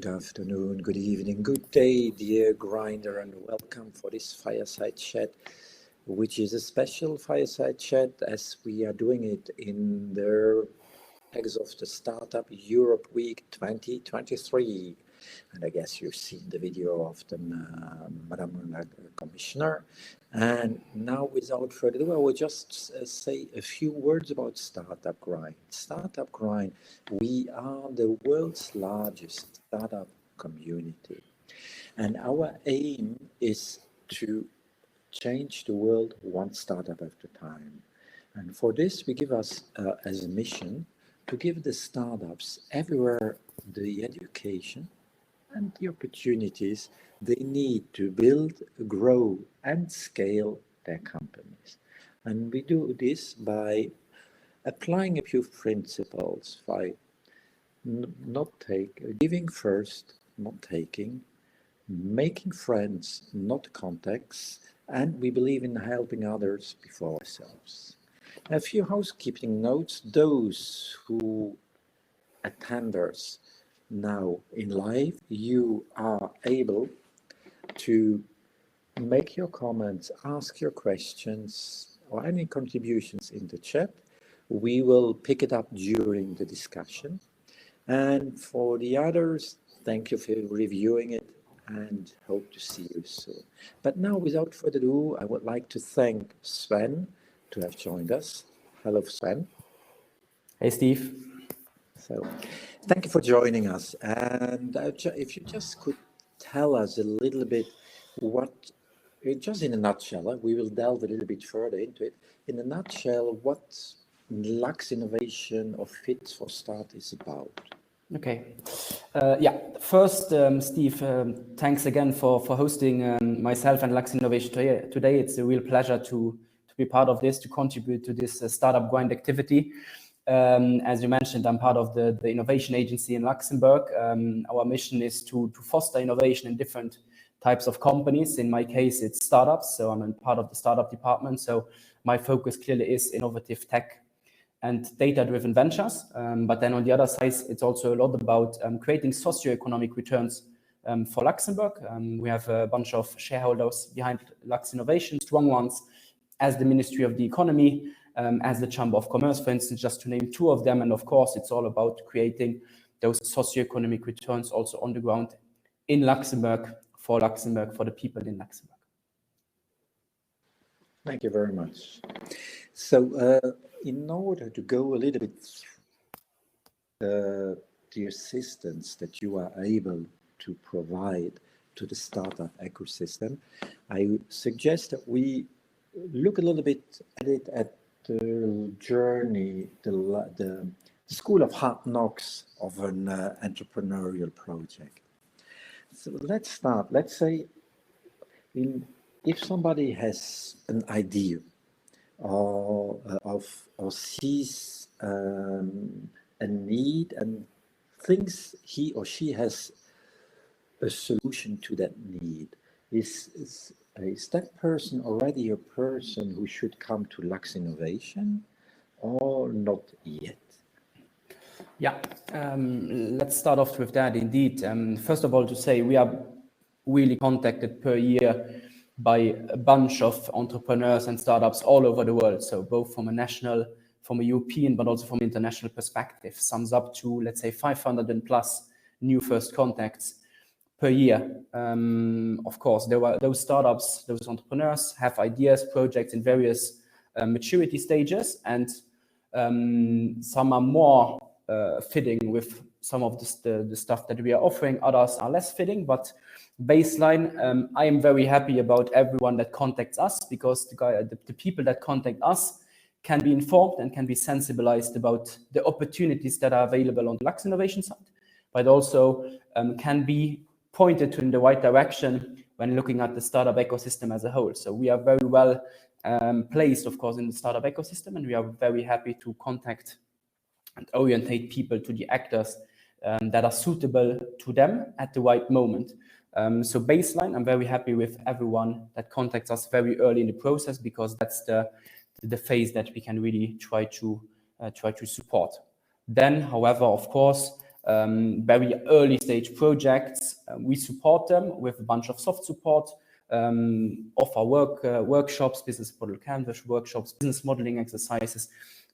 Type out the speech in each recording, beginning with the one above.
Good afternoon, good evening, good day, dear Grinder, and welcome for this fireside chat, which is a special fireside chat as we are doing it in the context of the Startup Europe Week 2023. And I guess you've seen the video of the Madam Commissioner. And now, without further ado, I will just say a few words about Startup Grind. Startup Grind, we are the world's largest startup community. And our aim is to change the world one startup at a time. And for this, we give us as a mission to give the startups everywhere the education and the opportunities they need to build, grow, and scale their companies. And we do this by applying a few principles, by giving first, not taking, making friends, not contacts, and we believe in helping others before ourselves. A few housekeeping notes. Those who attend us now in live, you are able to make your comments, ask your questions, or any contributions in the chat. We will pick it up during the discussion. And for the others, thank you for reviewing it and hope to see you soon. But now, without further ado, I would like to thank Sven to have joined us. Hello, Sven. Hey, Steve. So, thank you for joining us. And if you just could tell us a little bit what, just in a nutshell, we will delve a little bit further into it. In a nutshell, what Luxinnovation or Fit for Start is about. Okay. First, Steve, thanks again for hosting myself and Luxinnovation today. It's a real pleasure to be part of this, to contribute to this startup grind activity. As you mentioned, I'm part of the innovation agency in Luxembourg. Our mission is to foster innovation in different types of companies. In my case, it's startups. So I'm part of the startup department. So my focus clearly is innovative tech and data-driven ventures. But then on the other side, it's also a lot about creating socioeconomic returns for Luxembourg. We have a bunch of shareholders behind Luxinnovation, strong ones, as the Ministry of the Economy, as the Chamber of Commerce, for instance, just to name two of them. And of course, it's all about creating those socioeconomic returns also on the ground in Luxembourg, for the people in Luxembourg. Thank you very much. So in order to go a little bit the assistance that you are able to provide to the startup ecosystem, I suggest that we look a little bit at it at the journey, the school of hard knocks of an entrepreneurial project. So let's start. Let's say if somebody has an idea or sees a need and thinks he or she has a solution to that need, is that person already a person who should come to Luxinnovation or not yet? Yeah, let's start off with that indeed. First of all, to say we are really contacted per year by a bunch of entrepreneurs and startups all over the world. So both from a national, from a European, but also from an international perspective, sums up to, let's say, 500 and plus new first contacts per year. Of course, there were those startups, those entrepreneurs have ideas, projects in various maturity stages, and some are more fitting with some of the stuff that we are offering. Others are less fitting, but baseline, I am very happy about everyone that contacts us, because the people that contact us can be informed and can be sensibilized about the opportunities that are available on the Luxinnovation side, but also can be pointed in the right direction when looking at the startup ecosystem as a whole. So we are very well placed, of course, in the startup ecosystem, and we are very happy to contact and orientate people to the actors that are suitable to them at the right moment. So baseline, I'm very happy with everyone that contacts us very early in the process, because that's the phase that we can really try to support. Then, however, of course, very early stage projects. We support them with a bunch of soft support, offer workshops, business model canvas workshops, business modeling exercises,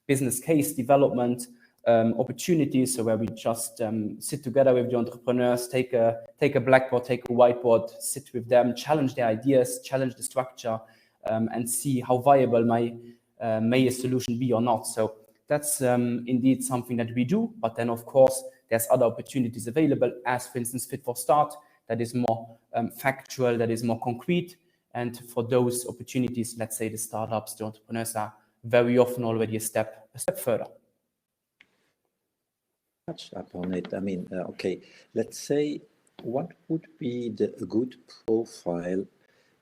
business case development opportunities. So where we just sit together with the entrepreneurs, take a blackboard, take a whiteboard, sit with them, challenge their ideas, challenge the structure, and see how viable may a solution be or not. So that's indeed something that we do. But then, of course, there's other opportunities available, as for instance, Fit for Start, that is more factual, that is more concrete. And for those opportunities, let's say the startups, the entrepreneurs are very often already a step further. Touched upon it. I mean, okay, let's say, what would be a good profile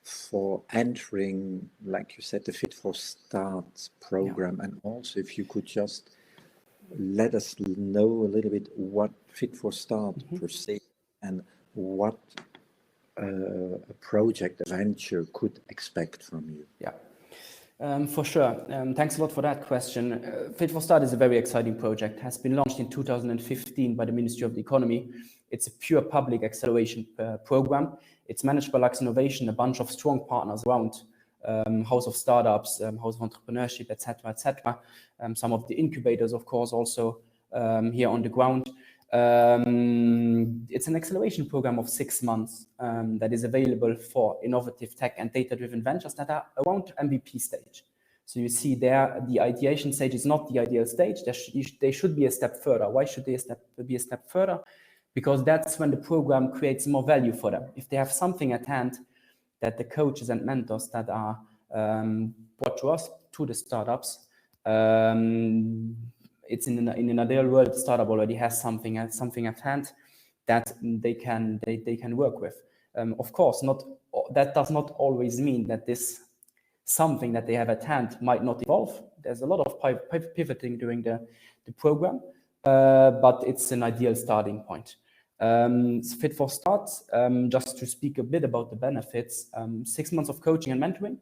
for entering, like you said, the Fit for Start program? And also, if you could just let us know a little bit what Fit for Start per se, and what a project, a venture could expect from you. Yeah, for sure. Thanks a lot for that question. Fit for Start is a very exciting project. It has been launched in 2015 by the Ministry of the Economy. It's a pure public acceleration program. It's managed by Luxinnovation, a bunch of strong partners around, House of Startups, House of Entrepreneurship, etc., etc. Some of the incubators, of course, also here on the ground. It's an acceleration program of 6 months that is available for innovative tech and data-driven ventures that are around MVP stage. So you see there, the ideation stage is not the ideal stage. They should be a step further. Why should they be a step further? Because that's when the program creates more value for them. If they have something at hand that the coaches and mentors that are brought to us, to the startups, it's in an ideal world, the startup already has something at hand that they can work with. Of course, that does not always mean that this something that they have at hand might not evolve. There's a lot of pivoting during the program, but it's an ideal starting point. Fit for Start, just to speak a bit about the benefits, 6 months of coaching and mentoring,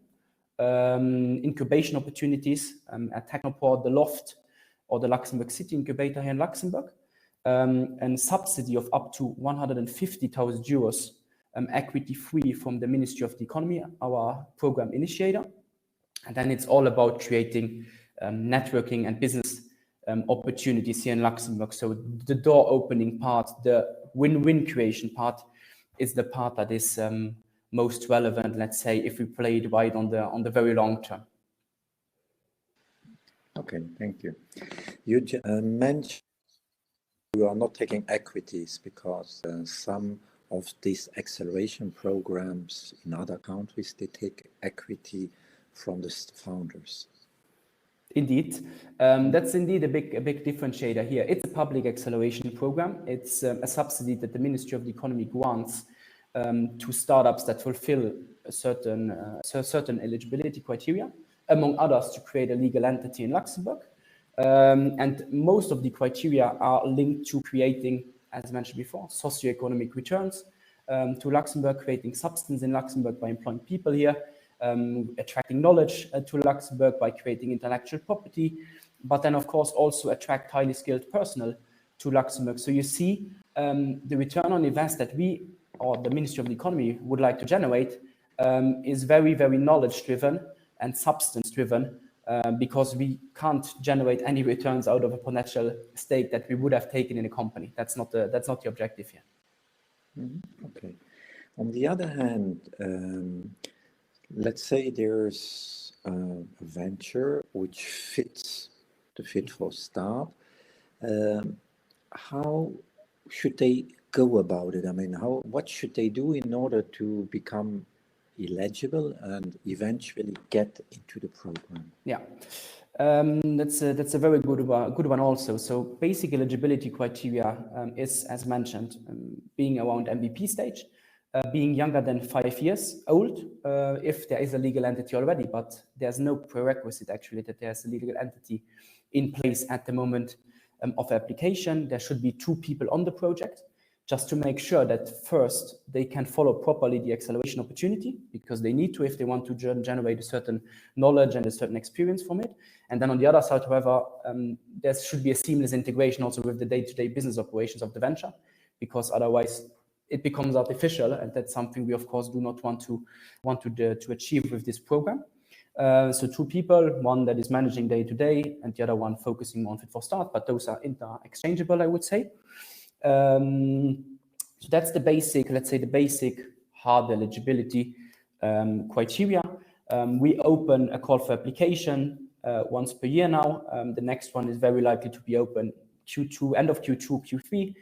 incubation opportunities at Technoport, the Loft, or the Luxembourg City Incubator here in Luxembourg, and subsidy of up to 150,000 euros equity free from the Ministry of the Economy, our program initiator. And then it's all about creating networking and business opportunities here in Luxembourg. So the door opening part, the win-win creation part, is the part that is most relevant, let's say, if we play it right on the very long term. Okay, thank you. You mentioned you are not taking equities because some of these acceleration programs in other countries, they take equity from the founders. Indeed, that's indeed a big differentiator here. It's a public acceleration program. It's a subsidy that the Ministry of the Economy grants to startups that fulfill a certain eligibility criteria, among others, to create a legal entity in Luxembourg. And most of the criteria are linked to creating, as mentioned before, socioeconomic returns to Luxembourg, creating substance in Luxembourg by employing people here, attracting knowledge to Luxembourg by creating intellectual property, but then, of course, also attract highly skilled personnel to Luxembourg. So you see the return on invest that we, or the Ministry of the Economy, would like to generate is very, very knowledge-driven and substance-driven, because we can't generate any returns out of a potential stake that we would have taken in a company. That's not the objective here. Mm-hmm. Okay. On the other hand, let's say there's a venture which fits the Fit for Start. How should they go about it? I mean, what should they do in order to become eligible and eventually get into the program? Yeah, that's a very good one also. So basic eligibility criteria is, as mentioned, being around MVP stage, being younger than 5 years old, if there is a legal entity already, but there's no prerequisite actually that there's a legal entity in place at the moment of application. There should be 2 people on the project. just to make sure that first they can follow properly the acceleration opportunity, because they need to if they want to generate a certain knowledge and a certain experience from it. And then on the other side, however, there should be a seamless integration also with the day-to-day business operations of the venture, because otherwise it becomes artificial, and that's something we of course do not want to achieve with this program. So two people, one that is managing day-to-day and the other one focusing on Fit for Start, but those are interchangeable, I would say. So that's the basic, let's say the basic hard eligibility criteria. We open a call for application once per year now. The next one is very likely to be open end of Q2, Q3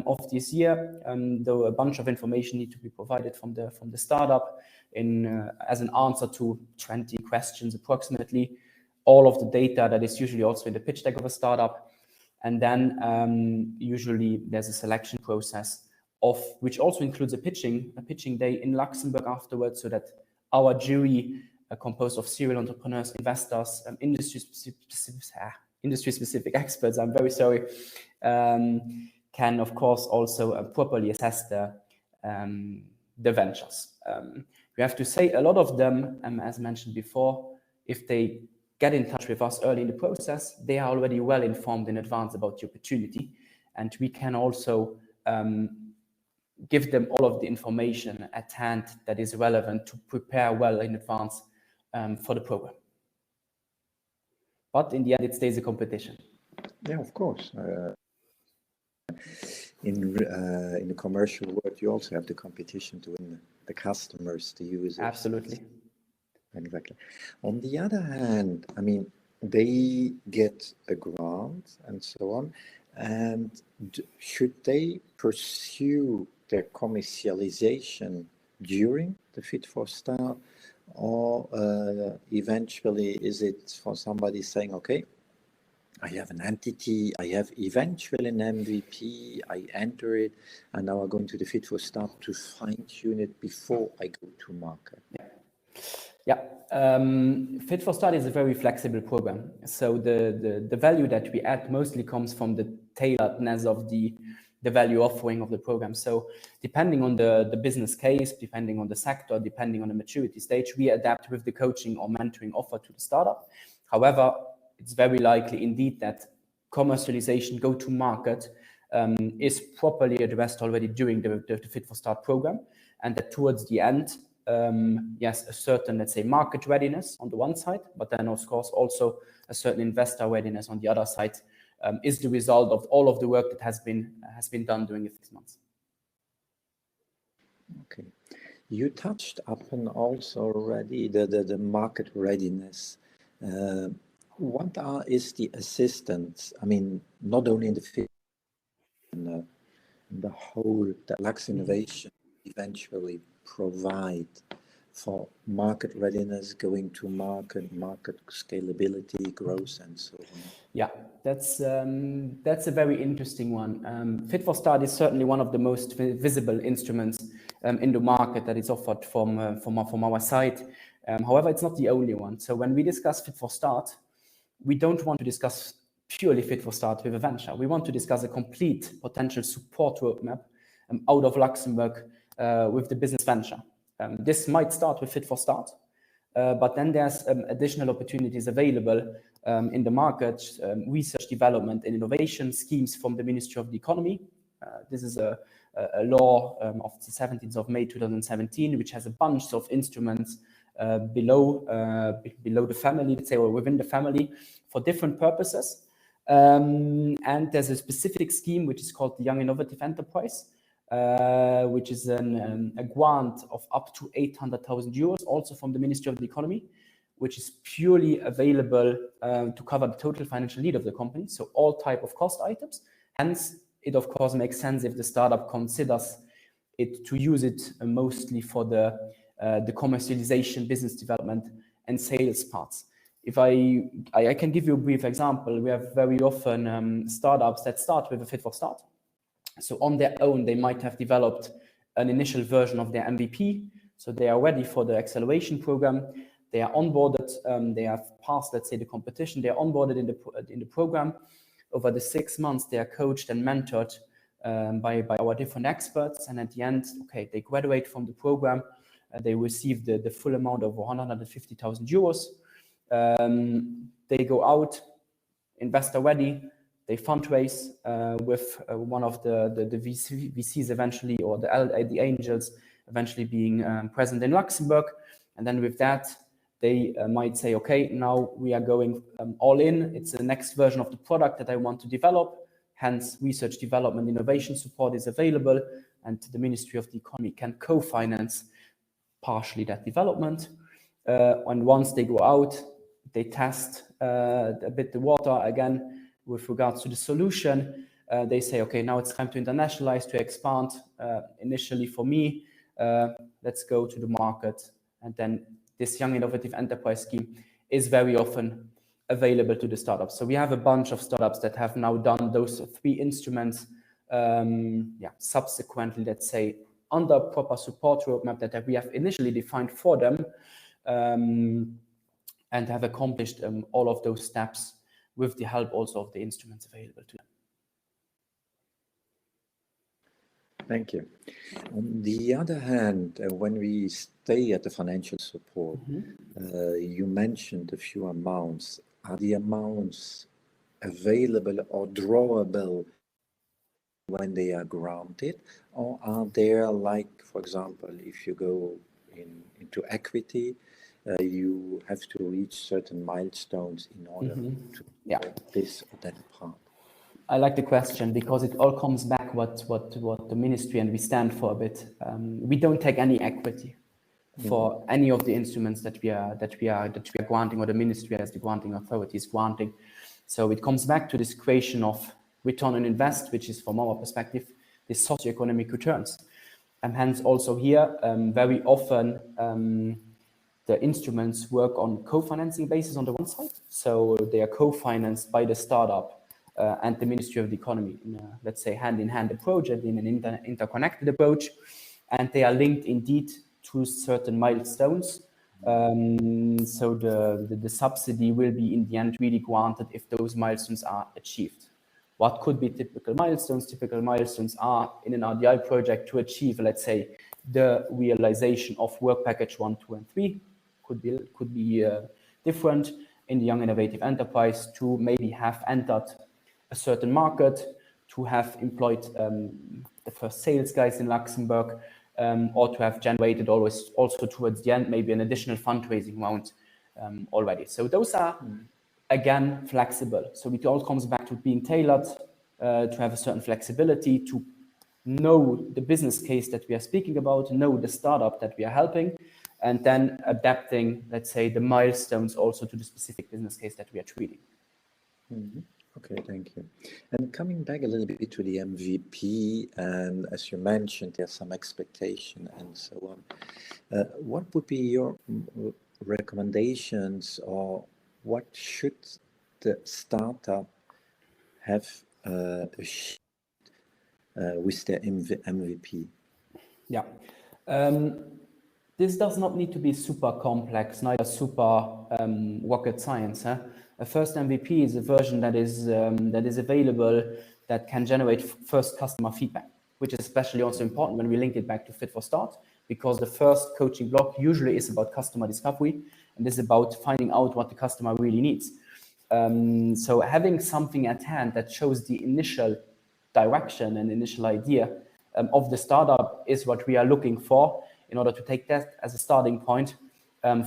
of this year, though a bunch of information need to be provided from the startup as an answer to 20 questions approximately, all of the data that is usually also in the pitch deck of a startup. And then usually there's a selection process which also includes a pitching day in Luxembourg afterwards, so that our jury, composed of serial entrepreneurs, investors, industry-specific experts, I'm very sorry, can of course also properly assess the ventures. We have to say a lot of them, as mentioned before, if they get in touch with us early in the process, they are already well informed in advance about the opportunity, and we can also give them all of the information at hand that is relevant to prepare well in advance for the program. But in the end, it stays a competition. Yeah, of course. In the commercial world, you also have the competition to win the customers, the users. Absolutely. Exactly. On the other hand, I mean, they get a grant and so on, and should they pursue their commercialization during the Fit for Start, or eventually is it for somebody saying, okay, I have an entity, I have eventually an MVP, I enter it, and now I'm going to the Fit for Start to fine-tune it before I go to market? Yeah, Fit for Start is a very flexible program. So the value that we add mostly comes from the tailoredness of the value offering of the program. So depending on the business case, depending on the sector, depending on the maturity stage, we adapt with the coaching or mentoring offer to the startup. However, it's very likely indeed that commercialization, go-to-market is properly addressed already during the Fit for Start program, and that towards the end, yes, a certain, let's say, market readiness on the one side, but then of course also a certain investor readiness on the other side is the result of all of the work that has been done during the 6 months. Okay, you touched upon also already the market readiness. What is the assistance? I mean, not only in the field, in the whole that Luxinnovation eventually provide for market readiness, going to market scalability, growth, and so on. Yeah, that's a very interesting one. Fit for Start is certainly one of the most visible instruments in the market that is offered from our side. However, it's not the only one. So when we discuss Fit for Start, we don't want to discuss purely Fit for Start with a venture. We want to discuss a complete potential support roadmap out of Luxembourg with the business venture. This might start with Fit for Start, but then there's additional opportunities available in the market, research, development, and innovation schemes from the Ministry of the Economy. This is a law of the 17th of May 2017, which has a bunch of instruments below the family, let's say, or within the family for different purposes. And there's a specific scheme which is called the Young Innovative Enterprise, which is a grant of up to 800,000 euros, also from the Ministry of the Economy, which is purely available to cover the total financial need of the company, so all type of cost items. Hence, it of course makes sense if the startup considers it to use it mostly for the commercialization, business development, and sales parts. If I can give you a brief example, we have very often startups that start with a Fit for Start. So on their own, they might have developed an initial version of their MVP. So they are ready for the acceleration program. They are onboarded. They have passed, let's say, the competition. They are onboarded in the program. Over the 6 months, they are coached and mentored by our different experts. And at the end, okay, they graduate from the program. They receive the full amount of 150,000 euros. They go out, investor ready, they fundraise with one of the VCs eventually, or the angels eventually being present in Luxembourg. And then with that, they might say, okay, now we are going all in. It's the next version of the product that I want to develop. Hence, research, development, innovation support is available, and the Ministry of the Economy can co-finance partially that development. And once they go out, they test a bit the water again with regards to the solution. They say, okay, now it's time to internationalize, to expand. Initially for me, let's go to the market. And then this Young Innovative Enterprise Scheme is very often available to the startups. So we have a bunch of startups that have now done those 3 instruments, subsequently, let's say, under proper support roadmap that we have initially defined for them, and have accomplished all of those steps with the help also of the instruments available to them. Thank you. On the other hand, when we stay at the financial support, you mentioned a few amounts. Are the amounts available or drawable when they are granted, or are there, like, for example, if you go into equity, you have to reach certain milestones in order to this or that part? I like the question because it all comes back what the ministry and we stand for a bit. We don't take any equity for any of the instruments that we are granting, or the ministry as the granting authority is granting. So it comes back to this equation of return on invest, which is from our perspective the socioeconomic returns, and hence also here very often the instruments work on co-financing basis on the one side. So they are co-financed by the startup and the Ministry of the Economy in a, let's say, hand-in-hand approach and in an interconnected approach. And they are linked indeed to certain milestones. So the subsidy will be in the end really granted if those milestones are achieved. What could be typical milestones? Typical milestones are in an RDI project to achieve, let's say, the realization of work package 1, 2, and 3. Could be different in the Young Innovative Enterprise to maybe have entered a certain market, to have employed the first sales guys in Luxembourg, or to have generated always also towards the end maybe an additional fundraising round already. So those are again flexible. So it all comes back to being tailored, to have a certain flexibility, to know the business case that we are speaking about, know the startup that we are helping, and then adapting, let's say, the milestones also to the specific business case that we are treating. Okay, thank you. And coming back a little bit to the MVP, and as you mentioned, there's some expectation and so on. What would be your recommendations, or what should the startup have with their MVP? Yeah. This does not need to be super complex, neither super rocket science. A first MVP is a version that is available, that can generate first customer feedback, which is especially also important when we link it back to Fit for Start, because the first coaching block usually is about customer discovery and is about finding out what the customer really needs. So having something at hand that shows the initial direction and initial idea of the startup is what we are looking for in order to take that as a starting point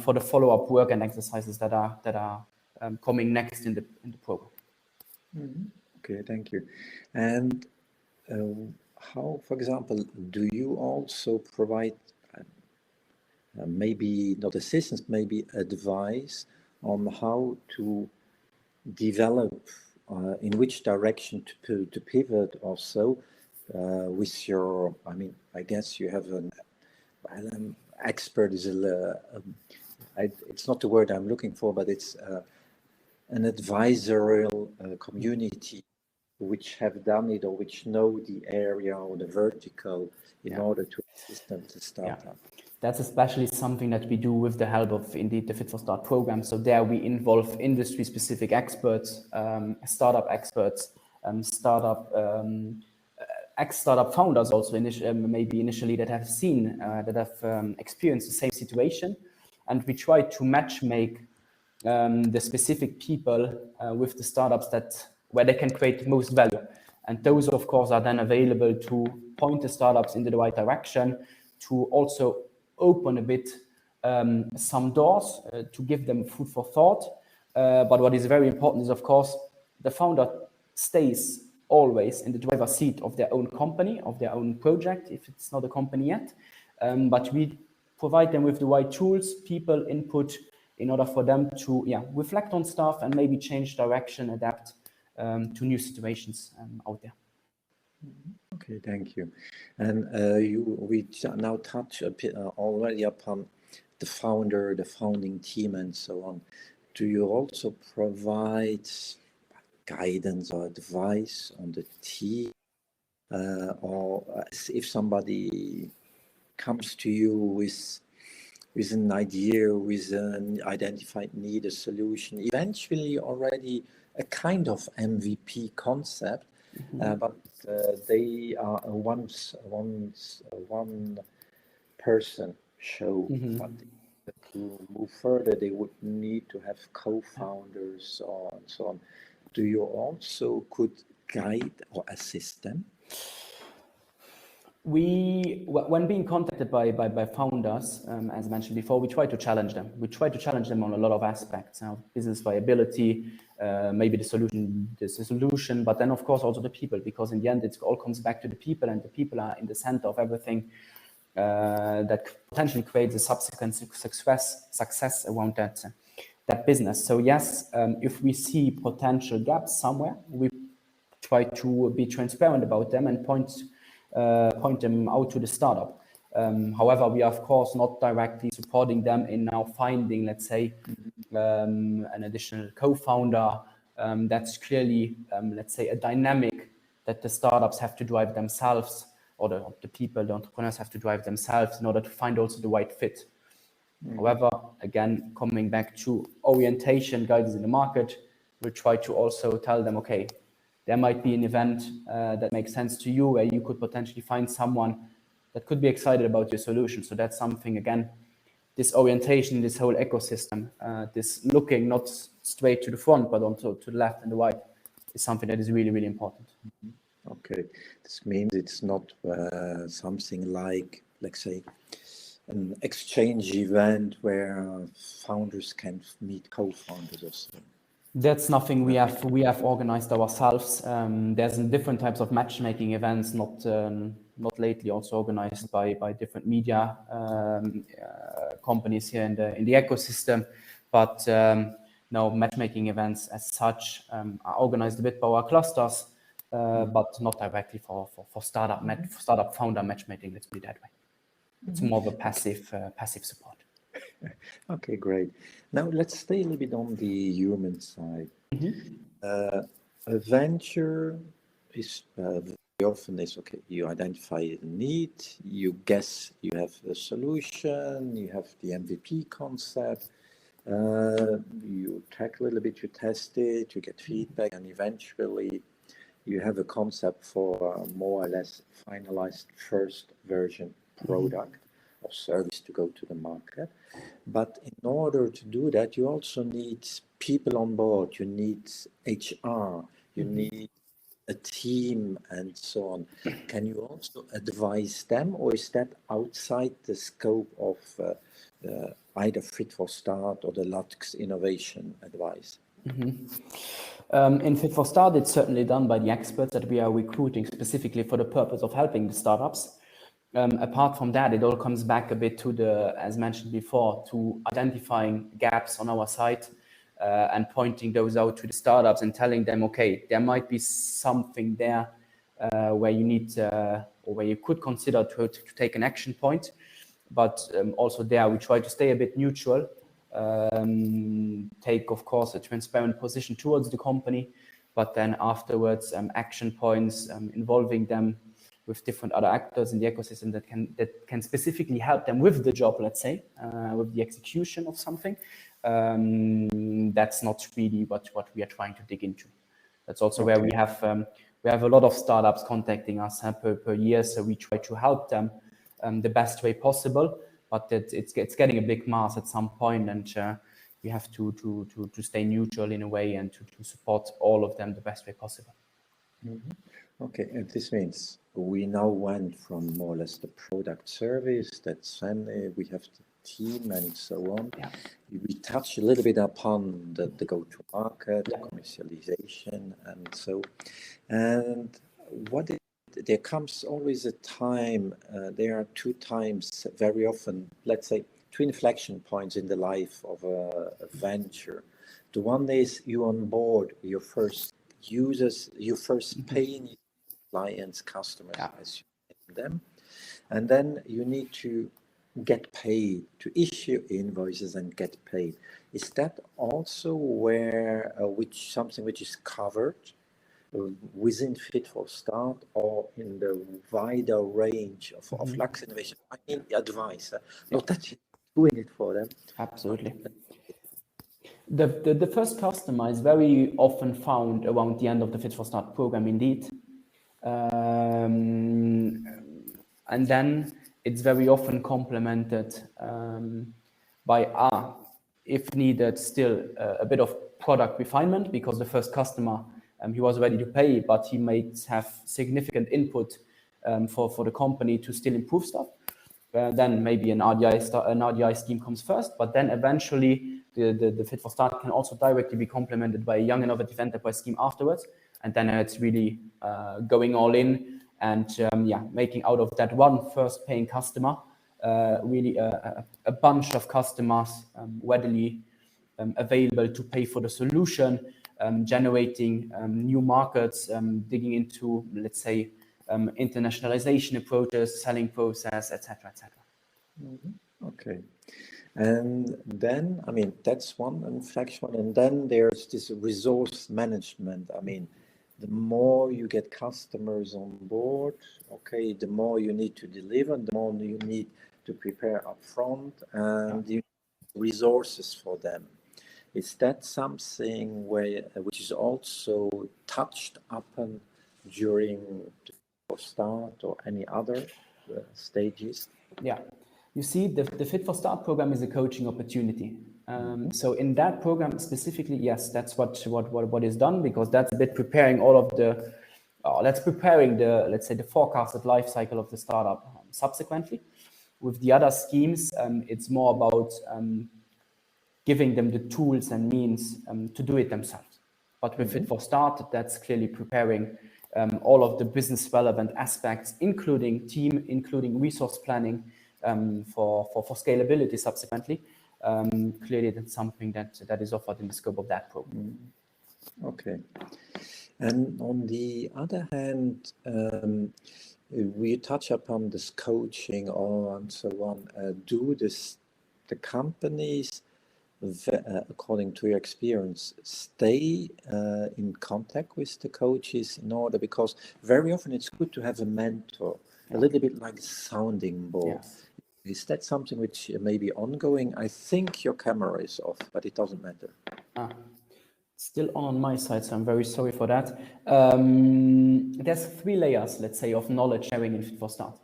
for the follow-up work and exercises that are coming next in the program. Okay, thank you. And how, for example, do you also provide maybe not assistance, maybe advice on how to develop, in which direction to pivot also with your, I mean, I guess you have an expert is it's not the word I'm looking for, but it's an advisorial community which have done it, or which know the area or the vertical in order to assist them to start up. That's especially something that we do with the help of indeed the Fit for Start program. So there we involve industry-specific experts, startup experts, startup ex-startup founders also maybe initially that have seen, that have experienced the same situation. And we try to match make the specific people with the startups where they can create the most value. And those, of course, are then available to point the startups in the right direction, to also open a bit some doors, to give them food for thought. But what is very important is, of course, the founder stays always in the driver's seat of their own company, of their own project, if it's not a company yet. But we provide them with the right tools, people, input, in order for them to reflect on stuff and maybe change direction, adapt to new situations out there. Okay, thank you. And we now touch a bit already upon the founder, the founding team, and so on. Do you also provide guidance or advice on the team, or if somebody comes to you with an idea, with an identified need, a solution, eventually already a kind of MVP concept, but they are a one person show. But to move further, they would need to have co-founders and so on. Do you also could guide or assist them? When being contacted by founders, as mentioned before, we try to challenge them. We try to challenge them on a lot of aspects, business viability, maybe the solution, but then of course also the people, because in the end it all comes back to the people, and the people are in the center of everything that potentially creates a subsequent success around that business. So yes, if we see potential gaps somewhere, we try to be transparent about them and point them out to the startup. However, we are of course not directly supporting them in now finding, let's say, an additional co-founder. That's clearly, let's say, a dynamic that the startups have to drive themselves, or the people, the entrepreneurs have to drive themselves in order to find also the right fit. However, again, coming back to orientation guidance in the market, we'll try to also tell them, okay, there might be an event that makes sense to you, where you could potentially find someone that could be excited about your solution. So that's something, again, this orientation, this whole ecosystem, this looking not straight to the front, but also to the left and the right, is something that is really, really important. Okay, this means it's not something like, let's say, an exchange event where founders can meet co-founders or something. That's nothing we have organized ourselves. There's different types of matchmaking events, not lately also organized by different media companies here in the ecosystem, but no, matchmaking events as such are organized a bit by our clusters, but not directly for startup founder matchmaking. Let's put it that way. It's more of a passive support. Okay, great. Now let's stay a little bit on the human side. A venture is very often is, okay, you identify a need, you guess you have a solution, you have the MVP concept, you tackle a little bit, you test it, you get feedback, and eventually you have a concept for a more or less finalized first version product or service to go to the market. But in order to do that, you also need people on board, you need HR, you need a team and so on. Can you also advise them, or is that outside the scope of either Fit for Start or the Luxinnovation advice? In Fit for Start, it's certainly done by the experts that we are recruiting specifically for the purpose of helping the startups. Apart from that, it all comes back a bit to as mentioned before, to identifying gaps on our site and pointing those out to the startups and telling them, okay, there might be something there where you need or where you could consider to take an action point. But also there, we try to stay a bit neutral, take, of course, a transparent position towards the company, but then afterwards, action points involving them with different other actors in the ecosystem that can specifically help them with the job, let's say, with the execution of something. That's not really what we are trying to dig into. That's also where we have we have a lot of startups contacting us per year, so we try to help them the best way possible. But it's getting a big mass at some point, and we have to stay neutral in a way and to support all of them the best way possible. Okay, and this means we now went from more or less the product service, that's we have the team and so on. Yeah. We touched a little bit upon the go-to-market, Yeah. commercialization, and so. And there comes always a time, there are two times very often, let's say, two inflection points in the life of a venture. The one is you onboard your first users, your first paying clients, customers, as you name them, and then you need to get paid, to issue invoices and get paid. Is that also where something which is covered within Fit for Start or in the wider range of Luxinnovation? I mean, advice, not that you're doing it for them. Absolutely. The first customer is very often found around the end of the Fit for Start program, indeed. And then it's very often complemented by, if needed, still a bit of product refinement, because the first customer, he was ready to pay, but he might have significant input for the company to still improve stuff. Then maybe an RDI scheme comes first, but then eventually the Fit for Start can also directly be complemented by a young innovative enterprise scheme afterwards. And then it's really going all in and making out of that one first paying customer really a bunch of customers readily available to pay for the solution, generating new markets, digging into, let's say, internationalization approaches, selling process, etc., etc. Okay. And then, I mean, that's one inflection. And then there's this resource management. I mean, the more you get customers on board, okay, the more you need to deliver, the more you need to prepare upfront, and you need resources for them. Is that something which is also touched upon during the start or any other stages? Yeah. You see, the Fit for Start program is a coaching opportunity. So in that program specifically, yes, that's what is done, because that's a bit preparing all of the, let's say, the forecasted life cycle of the startup subsequently. With the other schemes, it's more about giving them the tools and means to do it themselves. But with Fit for Start, that's clearly preparing all of the business relevant aspects, including team, including resource planning, for scalability subsequently. Clearly, that's something that is offered in the scope of that program. Okay. And on the other hand, we touch upon this coaching and so on. The companies, according to your experience, stay in contact with the coaches in order, because very often it's good to have a mentor, a little bit like a sounding board. Yes. Is that something which may be ongoing? I think your camera is off, but it doesn't matter. Still on my side, so I'm very sorry for that. There's 3 layers, let's say, of knowledge sharing in Fit for Start.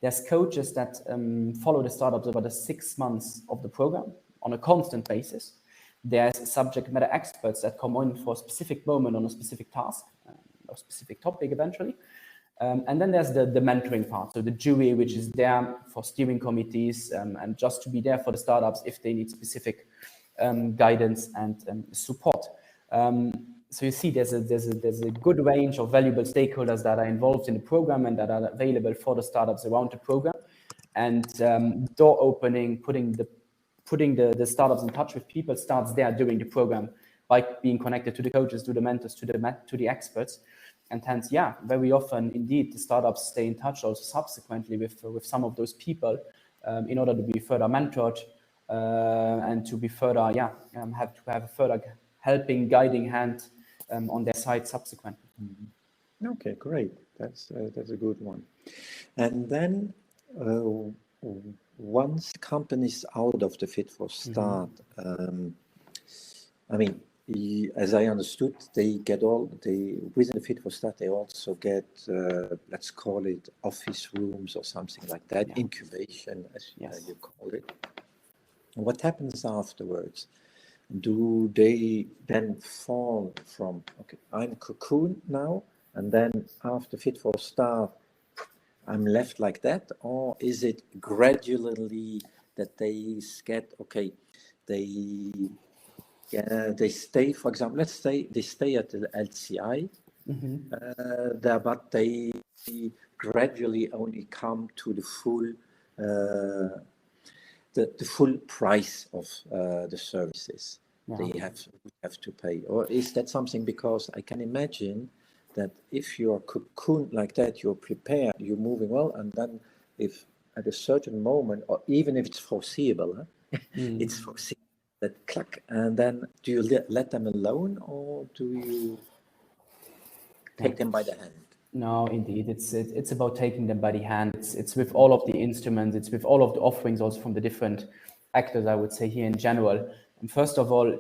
There's coaches that follow the startups over the 6 months of the program on a constant basis. There's subject matter experts that come in for a specific moment on a specific task, or specific topic eventually. And then there's the mentoring part, so the jury, which is there for steering committees and just to be there for the startups if they need specific guidance and support. So you see, there's a good range of valuable stakeholders that are involved in the program and that are available for the startups around the program. And door opening, putting the startups in touch with people starts there during the program by being connected to the coaches, to the mentors, to the experts. And hence, very often, indeed, the startups stay in touch also subsequently with some of those people in order to be further mentored and to be further, have a further helping, guiding hand on their side subsequently. Okay, great. That's a good one. And then once companies out of the Fit for Start, I mean, as I understood, they within the Fit for Start, they also get, let's call it office rooms or something like that, Yeah. incubation, as Yes. you call it. What happens afterwards? Do they then fall from, okay, I'm cocoon now, and then after Fit for Start, I'm left like that? Or is it gradually that they get, okay, they they stay, for example, let's say they stay at the LCI, there, but they gradually only come to the full the full price of the services they have to pay? Or is that something, because I can imagine that if you're cocooned like that, you're prepared, you're moving well, and then if at a certain moment, or even if it's foreseeable, it's foreseeable that clack, and then do you let them alone, or do you take them by the hand? No, indeed, it's about taking them by the hand. It's with all of the instruments, it's with all of the offerings, also from the different actors, I would say, here in general. And first of all,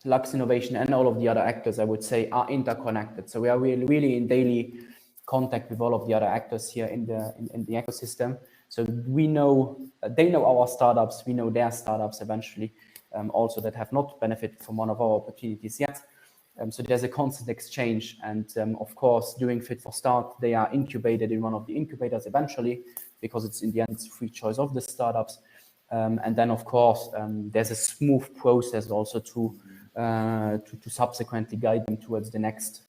Luxinnovation and all of the other actors, I would say, are interconnected. So we are really in daily contact with all of the other actors here in the ecosystem. So we know, they know our startups, we know their startups eventually, also that have not benefited from one of our opportunities yet. So there's a constant exchange, and of course, during Fit for Start, they are incubated in one of the incubators eventually, because it's in the end, it's free choice of the startups. And then, of course, there's a smooth process also to subsequently guide them towards the next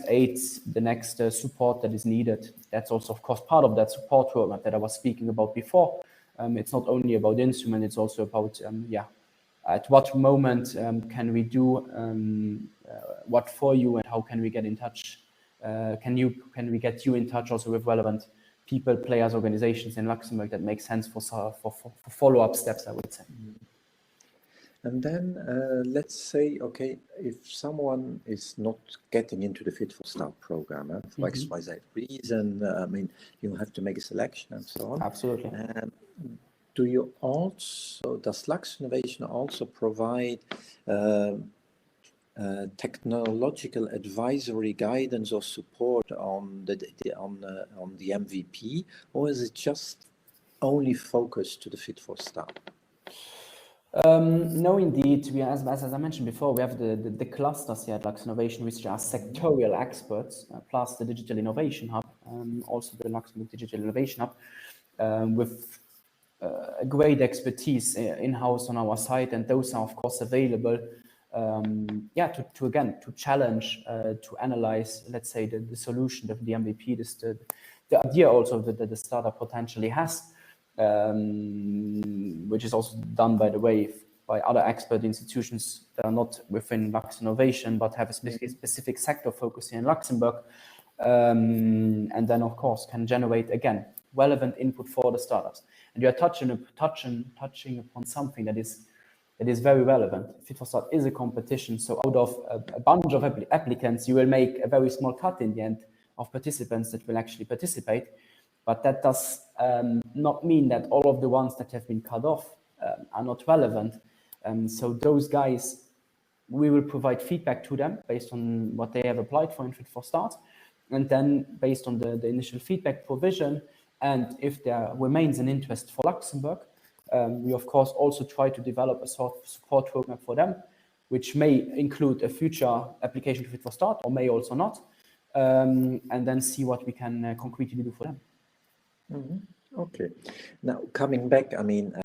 aids, the next support that is needed. That's also, of course, part of that support roadmap that I was speaking about before. It's not only about instrument; it's also about at what moment can we do what for you, and how can we get in touch? Can we get you in touch also with relevant people, players, organizations in Luxembourg that make sense for follow-up steps, I would say. And then let's say, okay, if someone is not getting into the Fit for Start program for XYZ reason, I mean, you have to make a selection and so on. Absolutely. Does Luxinnovation also provide technological advisory guidance or support on the MVP, or is it just only focused to the Fit for Start? No, indeed. We, as I mentioned before, we have the clusters here at Luxinnovation, which are sectorial experts, plus the Digital Innovation Hub, also the Luxembourg Digital Innovation Hub, with great expertise in-house on our side, and those are, of course, available to challenge, to analyze, let's say, the solution of the MVP, the idea also that the startup potentially has, which is also done, by the way, by other expert institutions that are not within Luxinnovation, but have a specific sector focus here in Luxembourg, and then, of course, can generate, again, relevant input for the startups. And you are touching upon something that is very relevant. Fit for Start is a competition, so out of a bunch of applicants, you will make a very small cut in the end of participants that will actually participate. But that does not mean that all of the ones that have been cut off are not relevant. So those guys, we will provide feedback to them based on what they have applied for in Fit for Start. And then based on the initial feedback provision, and if there remains an interest for Luxembourg, we of course also try to develop a sort of support roadmap for them, which may include a future application to Fit for Start, or may also not, and then see what we can concretely do for them. Okay. Now, coming back, I mean,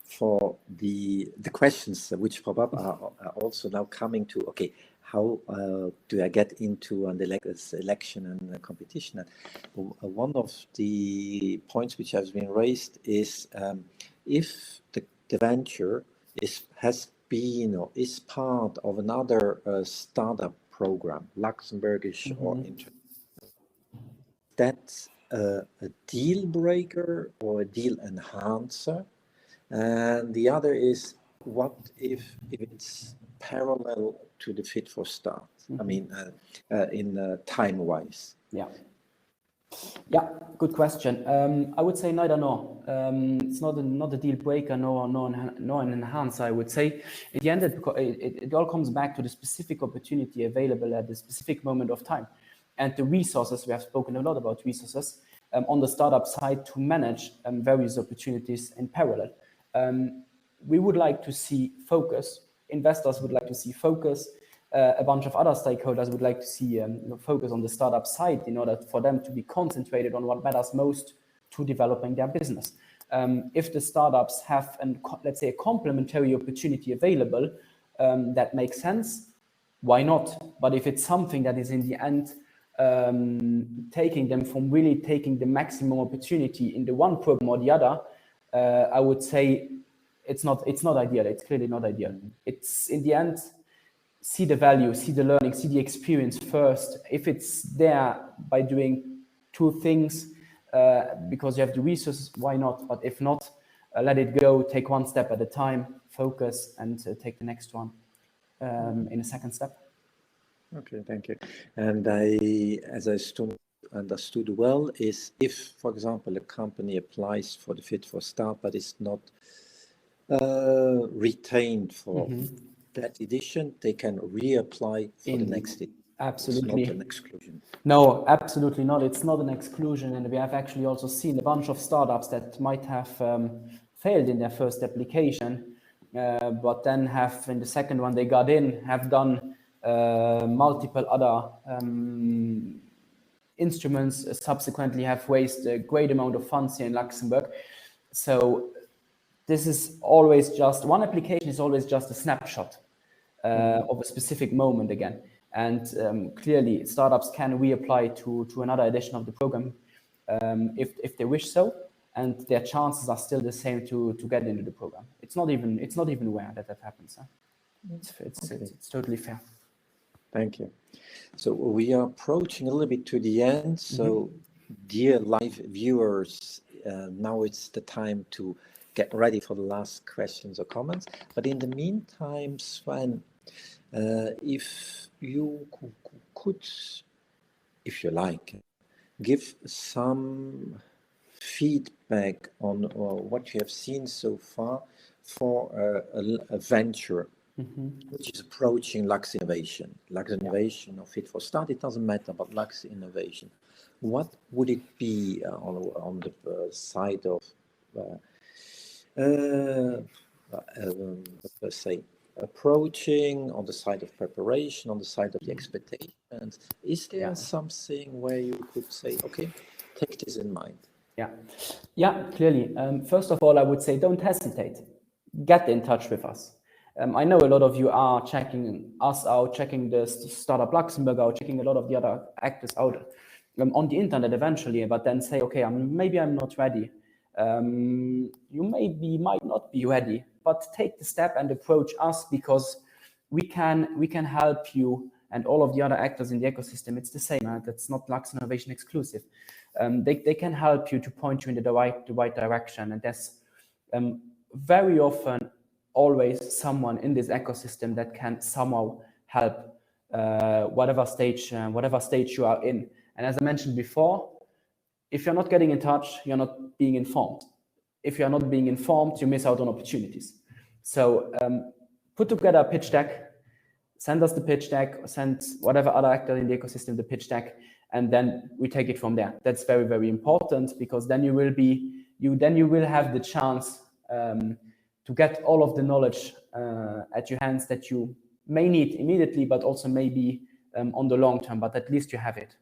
for the questions which pop up are also now coming to, okay, how do I get into the selection and competition? And one of the points which has been raised is if the venture has been or is part of another startup program, Luxembourgish or international, that's a deal breaker or a deal enhancer. And the other is, what if it's parallel to the Fit for Start? I mean, in time-wise. Yeah. Yeah, good question. I would say neither nor. It's not a deal breaker, nor an enhancer. I would say in the end, it all comes back to the specific opportunity available at the specific moment of time, and the resources. We have spoken a lot about resources on the startup side to manage various opportunities in parallel. We would like to see focus. Investors would like to see focus. A bunch of other stakeholders would like to see focus on the startup side in order for them to be concentrated on what matters most to developing their business. If the startups have, let's say, a complementary opportunity available that makes sense, why not? But if it's something that is in the end taking them from really taking the maximum opportunity in the one program or the other, I would say it's not ideal. It's clearly not ideal. It's in the end, see the value, see the learning, see the experience first. If it's there by doing two things because you have the resources, why not? But if not, let it go, take one step at a time, focus, and take the next one in a second step. Okay, thank you. And as I understood well, is if, for example, a company applies for the Fit for Start, but is not retained for that edition, they can reapply for the next edition. Absolutely. It's not an exclusion. No, absolutely not. It's not an exclusion. And we have actually also seen a bunch of startups that might have failed in their first application, but then have, in the second one they got in, have done multiple other instruments, subsequently have raised a great amount of funds here in Luxembourg. So this is always just, one application is always just a snapshot of a specific moment again. And clearly startups can reapply to another edition of the program if they wish so, and their chances are still the same to get into the program. It's not even rare that happens. Huh? It's totally fair. Thank you. So we are approaching a little bit to the end. So dear live viewers, now it's the time to get ready for the last questions or comments. But in the meantime, Sven, if you could, if you like, give some feedback on what you have seen so far for a venture which is approaching Luxinnovation or Fit for Start, it doesn't matter, but Luxinnovation. What would it be on the side of let's say, approaching, on the side of preparation, on the side of the expectations? Is there something where you could say, okay, take this in mind? Yeah, clearly. First of all, I would say don't hesitate. Get in touch with us. I know a lot of you are checking us out, checking the Startup Luxembourg out, checking a lot of the other actors out on the internet eventually, but then say, okay, maybe I'm not ready. You might not be ready, but take the step and approach us, because we can help you, and all of the other actors in the ecosystem. It's the same. That's not Luxinnovation exclusive. They can help you to point you in the right direction, and there's very often always someone in this ecosystem that can somehow help whatever stage you are in. And as I mentioned before, if you're not getting in touch, you're not being informed. If you're not being informed, you miss out on opportunities. So put together a pitch deck, send us the pitch deck, send whatever other actor in the ecosystem the pitch deck, and then we take it from there. That's very, very important, because then you will have the chance to get all of the knowledge at your hands that you may need immediately, but also maybe on the long term, but at least you have it.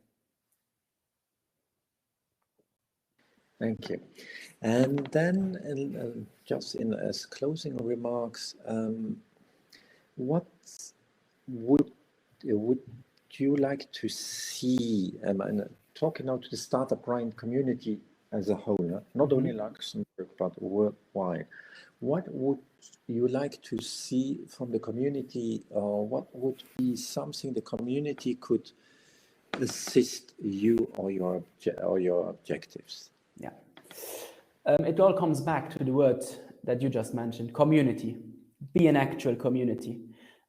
Thank you. And then just as closing remarks, what would you like to see, and talking now to the startup Rhine community as a whole, not only Luxembourg, but worldwide, what would you like to see from the community, or what would be something the community could assist you or your objectives? Yeah. It all comes back to the word that you just mentioned, community. Be an actual community.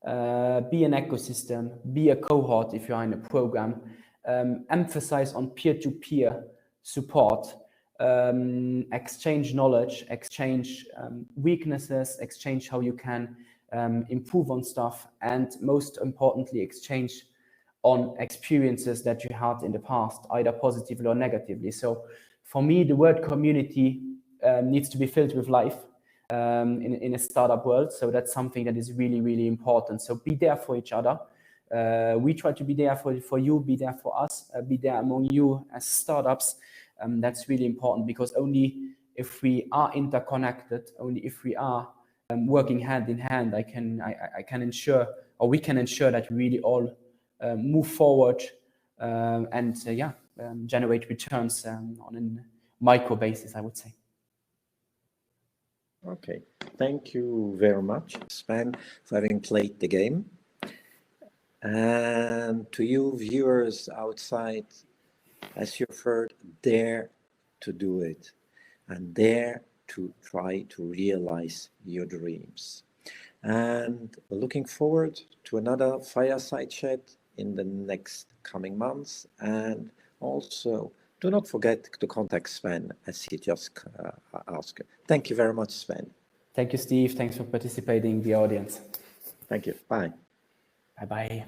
Be an ecosystem. Be a cohort if you're in a program. emphasize on peer-to-peer support, exchange knowledge, exchange weaknesses, exchange how you can improve on stuff, and most importantly, exchange on experiences that you had in the past, either positively or negatively. So for me, the word community needs to be filled with life in a startup world. So that's something that is really, really important. So be there for each other. We try to be there for you, be there for us, be there among you as startups. That's really important, because only if we are interconnected, only if we are working hand in hand, I can ensure, or we can ensure, that we really all move forward and generate returns on a micro basis, I would say. Okay, thank you very much, Sven, for having played the game. And to you viewers outside, as you've heard, dare to do it and dare to try to realize your dreams. And looking forward to another fireside chat in the next coming months. And also, do not forget to contact Sven, as he just asked. Thank you very much, Sven. Thank you, Steve. Thanks for participating, the audience. Thank you. Bye. Bye-bye.